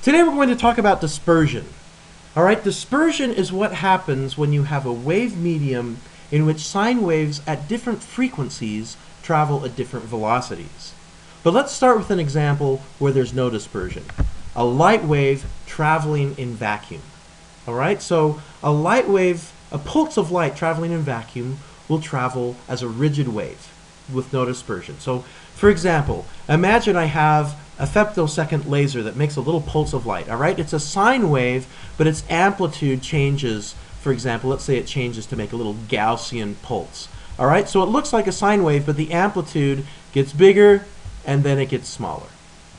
Today we're going to talk about dispersion. All right, dispersion is what happens when you have a wave medium in which sine waves at different frequencies travel at different velocities. But let's start with an example where there's no dispersion. A light wave traveling in vacuum. All right, so a light wave, a pulse of light traveling in vacuum will travel as a rigid wave with no dispersion. So, for example, imagine I have a femtosecond laser that makes a little pulse of light. All right, it's a sine wave, but its amplitude changes. For example, let's say it changes to make a little Gaussian pulse. All right, so it looks like a sine wave, but the amplitude gets bigger and then it gets smaller.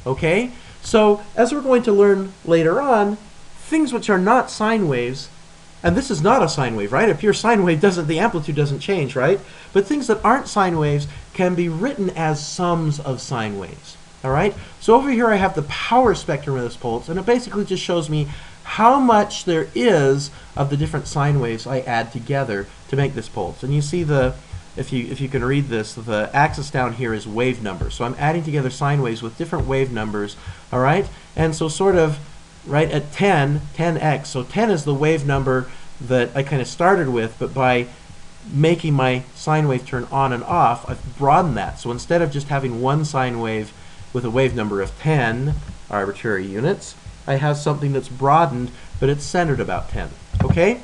Okay, so as we're going to learn later on, things which are not sine waves, and this is not a sine wave, right? A pure sine wave doesn't, the amplitude doesn't change, right? But things that aren't sine waves can be written as sums of sine waves. All right, so over here I have the power spectrum of this pulse, and it basically just shows me how much there is of the different sine waves I add together to make this pulse. And you see the, if you can read this, the axis down here is wave number. So I'm adding together sine waves with different wave numbers, all right? And so sort of right at 10x, so 10 is the wave number that I kind of started with, but by making my sine wave turn on and off, I've broadened that. So instead of just having one sine wave with a wave number of 10 arbitrary units, I have something that's broadened, but it's centered about 10. Okay?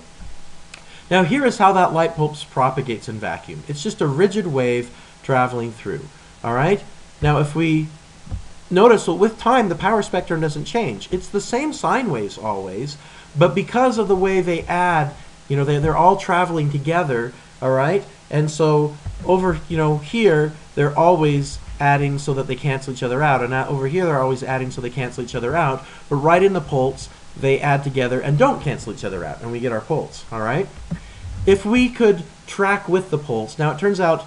Now here is how that light pulse propagates in vacuum. It's just a rigid wave traveling through. All right? Now if we notice that with time the power spectrum doesn't change. It's the same sine waves always, but because of the way they add, you know, they're all traveling together, all right? And so over, you know, here they're always adding so that they cancel each other out, and over here they're always adding so they cancel each other out, but right in the pulse they add together and don't cancel each other out, and we get our pulse. All right, if we could track with the pulse, now it turns out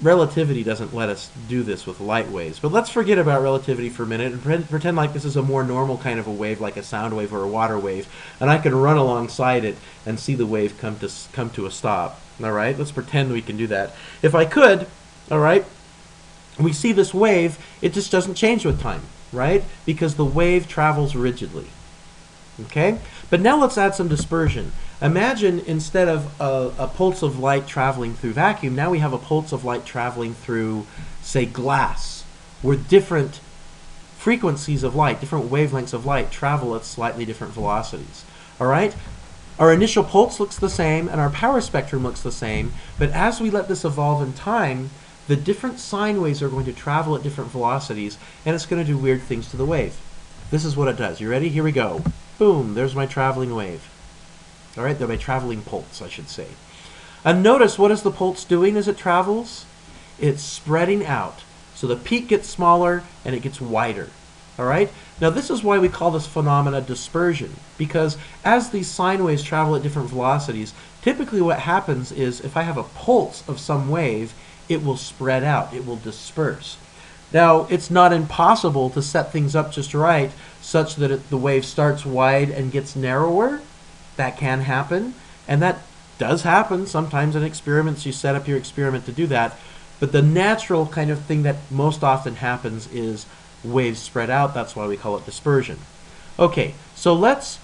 relativity doesn't let us do this with light waves, but let's forget about relativity for a minute and pretend like this is a more normal kind of a wave, like a sound wave or a water wave, and I can run alongside it and see the wave come to a stop. All right, let's pretend we can do that. If I could, all right, we see this wave, it just doesn't change with time, right? Because the wave travels rigidly. Okay? But now let's add some dispersion. Imagine instead of a pulse of light traveling through vacuum, now we have a pulse of light traveling through, say, glass, where different frequencies of light, different wavelengths of light travel at slightly different velocities. All right? Our initial pulse looks the same and our power spectrum looks the same, but as we let this evolve in time, the different sine waves are going to travel at different velocities, and it's going to do weird things to the wave. This is what it does. You ready? Here we go. Boom, there's my traveling wave. All right, they're my traveling pulse, I should say. And notice, what is the pulse doing as it travels? It's spreading out. So the peak gets smaller and it gets wider. All right? Now this is why we call this phenomena dispersion, because as these sine waves travel at different velocities, typically what happens is if I have a pulse of some wave, it will spread out, it will disperse. Now, it's not impossible to set things up just right such that the wave starts wide and gets narrower. That can happen, and that does happen sometimes in experiments. You set up your experiment to do that, but the natural kind of thing that most often happens is waves spread out. That's why we call it dispersion. Okay, so let's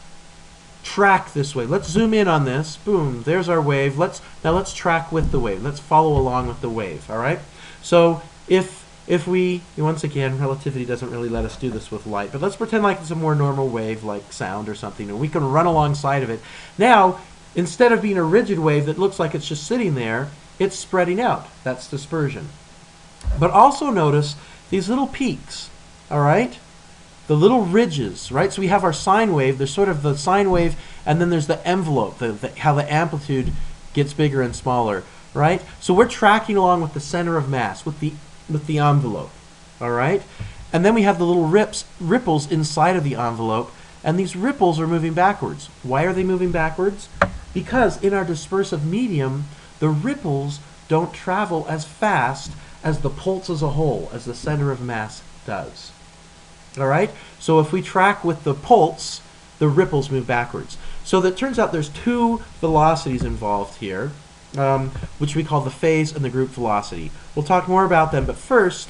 track this wave. Let's zoom in on this. Boom, there's our wave. Now let's track with the wave. Let's follow along with the wave, all right? So if we, once again, relativity doesn't really let us do this with light, but let's pretend like it's a more normal wave like sound or something, and we can run alongside of it. Now, instead of being a rigid wave that looks like it's just sitting there, it's spreading out. That's dispersion. But also notice these little peaks, all right? The little ridges, right? So we have our sine wave. There's sort of the sine wave, and then there's the envelope, how the amplitude gets bigger and smaller, right? So we're tracking along with the center of mass, with the envelope, all right? And then we have the little ripples inside of the envelope, and these ripples are moving backwards. Why are they moving backwards? Because in our dispersive medium, the ripples don't travel as fast as the pulse as a whole, as the center of mass does. All right, so if we track with the pulse, the ripples move backwards. So that turns out there's two velocities involved here, which we call the phase and the group velocity. We'll talk more about them, but first,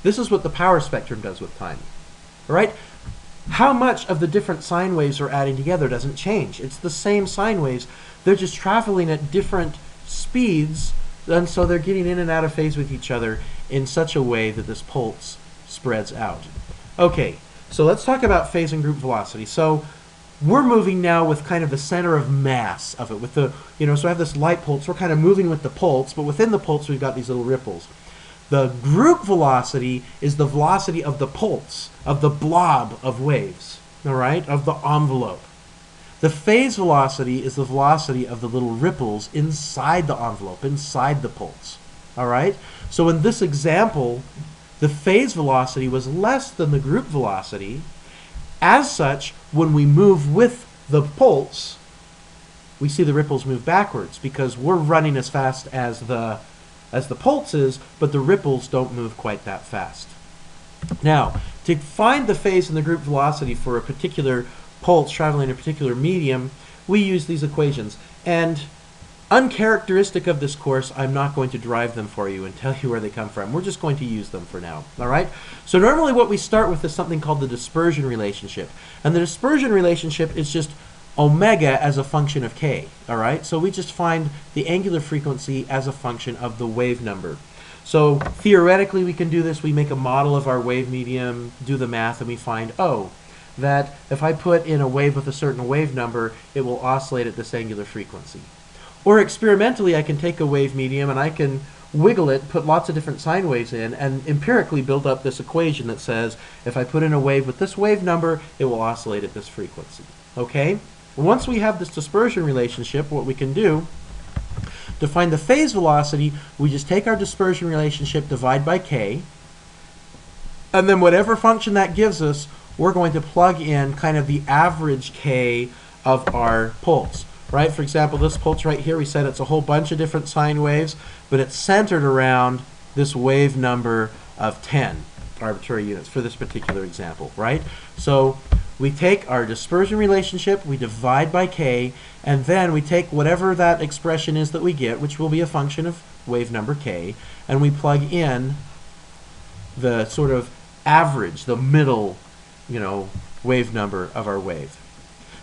this is what the power spectrum does with time. All right, how much of the different sine waves are adding together doesn't change. It's the same sine waves. They're just traveling at different speeds, and so they're getting in and out of phase with each other in such a way that this pulse spreads out. Okay, so let's talk about phase and group velocity. So we're moving now with kind of the center of mass of it. With the, so I have this light pulse. We're kind of moving with the pulse, but within the pulse we've got these little ripples. The group velocity is the velocity of the pulse, of the blob of waves, all right, of the envelope. The phase velocity is the velocity of the little ripples inside the envelope, inside the pulse, all right? So in this example, the phase velocity was less than the group velocity. As such, when we move with the pulse, we see the ripples move backwards because we're running as fast as the pulse is, but the ripples don't move quite that fast. Now, to find the phase and the group velocity for a particular pulse traveling in a particular medium, we use these equations. And uncharacteristic of this course, I'm not going to derive them for you and tell you where they come from. We're just going to use them for now, all right? So normally what we start with is something called the dispersion relationship. And the dispersion relationship is just omega as a function of k, all right? So we just find the angular frequency as a function of the wave number. So theoretically we can do this. We make a model of our wave medium, do the math, and we find, oh, that if I put in a wave with a certain wave number, it will oscillate at this angular frequency. Or experimentally, I can take a wave medium and I can wiggle it, put lots of different sine waves in, and empirically build up this equation that says if I put in a wave with this wave number, it will oscillate at this frequency. Okay? Once we have this dispersion relationship, what we can do to find the phase velocity, we just take our dispersion relationship, divide by k, and then whatever function that gives us, we're going to plug in kind of the average k of our pulse. Right? For example, this pulse right here, we said it's a whole bunch of different sine waves, but it's centered around this wave number of 10 arbitrary units for this particular example, right? So we take our dispersion relationship, we divide by k, and then we take whatever that expression is that we get, which will be a function of wave number k, and we plug in the sort of average, the middle, wave number of our wave.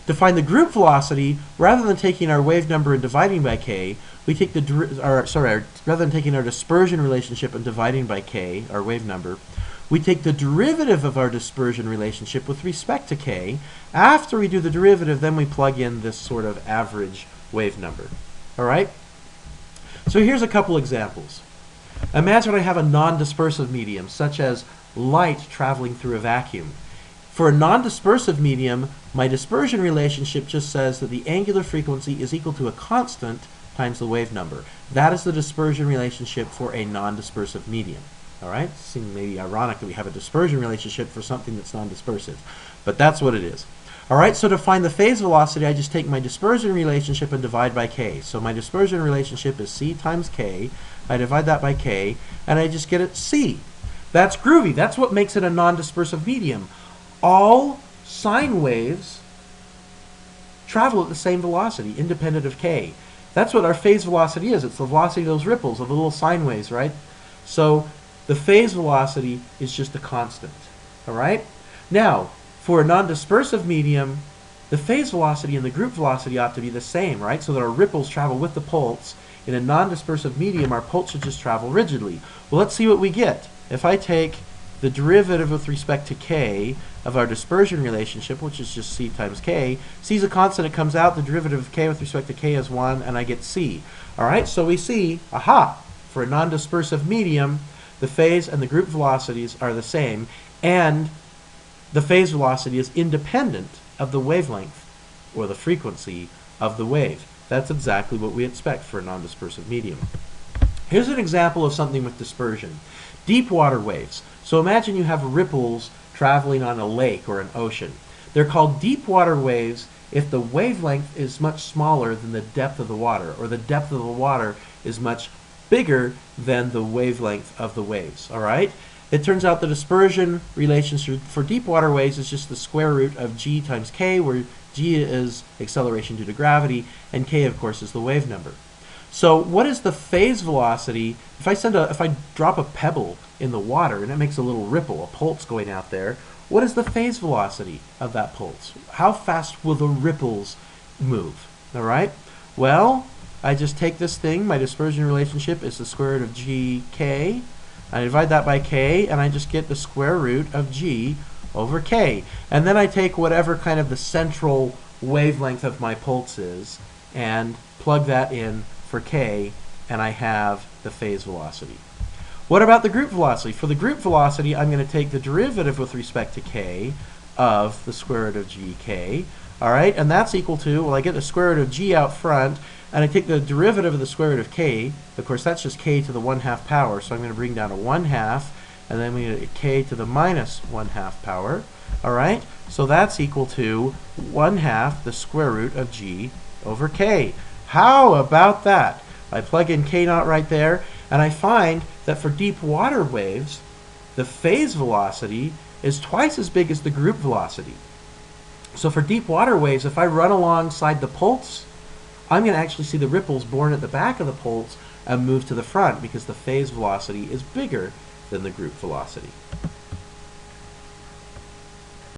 To find the group velocity, rather than taking our wave number and dividing by k, we take rather than taking our dispersion relationship and dividing by k, our wave number, we take the derivative of our dispersion relationship with respect to k. After we do the derivative, then we plug in this sort of average wave number. All right? So here's a couple examples. Imagine I have a non-dispersive medium, such as light traveling through a vacuum. For a non-dispersive medium, my dispersion relationship just says that the angular frequency is equal to a constant times the wave number. That is the dispersion relationship for a non-dispersive medium. All right? It seems maybe ironic that we have a dispersion relationship for something that's non-dispersive, but that's what it is. All right, so to find the phase velocity, I just take my dispersion relationship and divide by k. So my dispersion relationship is c times k. I divide that by k, and I just get it c. That's groovy. That's what makes it a non-dispersive medium. All sine waves travel at the same velocity, independent of k. That's what our phase velocity is. It's the velocity of those ripples, of the little sine waves, right? So the phase velocity is just a constant, all right? Now, for a non-dispersive medium, the phase velocity and the group velocity ought to be the same, right? So that our ripples travel with the pulse. In a non-dispersive medium, our pulse should just travel rigidly. Well, let's see what we get. If I take the derivative with respect to k of our dispersion relationship, which is just c times k. C is a constant, it comes out. The derivative of k with respect to k is 1, and I get c. All right, so we see, aha, for a non-dispersive medium, the phase and the group velocities are the same, and the phase velocity is independent of the wavelength, or the frequency of the wave. That's exactly what we expect for a non-dispersive medium. Here's an example of something with dispersion. Deep water waves. So imagine you have ripples traveling on a lake or an ocean. They're called deep water waves if the wavelength is much smaller than the depth of the water, or the depth of the water is much bigger than the wavelength of the waves. All right? It turns out the dispersion relationship for deep water waves is just the square root of g times k, where g is acceleration due to gravity, and k, of course, is the wave number. So what is the phase velocity? If I drop a pebble in the water and it makes a little ripple, a pulse going out there, what is the phase velocity of that pulse? How fast will the ripples move? All right? Well, I just take this thing, my dispersion relationship is the square root of gk. I divide that by k, and I just get the square root of g over k. And then I take whatever kind of the central wavelength of my pulse is and plug that in for k, and I have the phase velocity. What about the group velocity? For the group velocity, I'm going to take the derivative with respect to k of the square root of gk. All right, and that's equal to, well, I get the square root of g out front, and I take the derivative of the square root of k. Of course, that's just k to the 1/2 power, so I'm going to bring down a 1/2, and then we get k to the minus 1/2 power. All right, so that's equal to 1/2 the square root of g over k. How about that? I plug in k naught right there, and I find that for deep water waves, the phase velocity is twice as big as the group velocity. So for deep water waves, if I run alongside the pulse, I'm going to actually see the ripples born at the back of the pulse and move to the front because the phase velocity is bigger than the group velocity.